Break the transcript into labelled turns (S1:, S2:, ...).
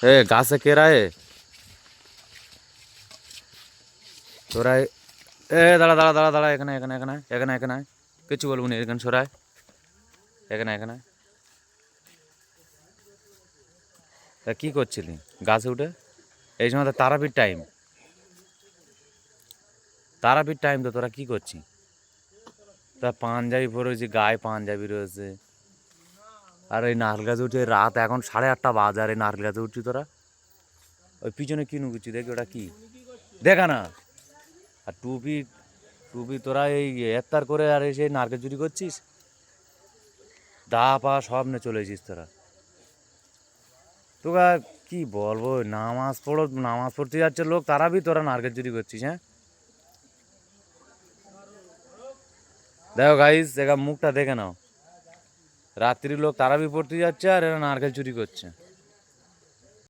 S1: এ গাছে কেরায় তোরা এ দাঁড়া দাঁড়া দাঁড়া দাঁড়া এখানে এখানে এখানে এখানে এখানে কিছু বলবো না এখানে সরায় এখানে এখানে কি করছিলি গাছে উঠে এই সময় তো তারাপীঠ টাইম তো তোরা কি করছিস তা পাঞ্জাবি পরেছি গায়ে পাঞ্জাবি রয়েছে আর এই নারকেল গাছে উঠে রাত এখন 8:30 বাজে আর এই নারকেল গাছে উঠছি তোরা ওই পিছনে কি নুকুচ্ছি দেখি ওটা কি দেখা না আর টুপি টুপি তোরা এই এত্তার করে আর এই সেই নারকেল চুরি করছিস দা পা সব নিয়ে চলে এসিস তোরা তোরা কি বলবো নামাজ পড়তে যাচ্ছে লোক তারা বি তোরা নারকেল চুরি করছিস হ্যাঁ দেখো গাইস দেখা মুখটা দেখে নাও রাত্রির লোক তারাবি পড়তে যাচ্ছে আর এরা নারকেল চুরি করছে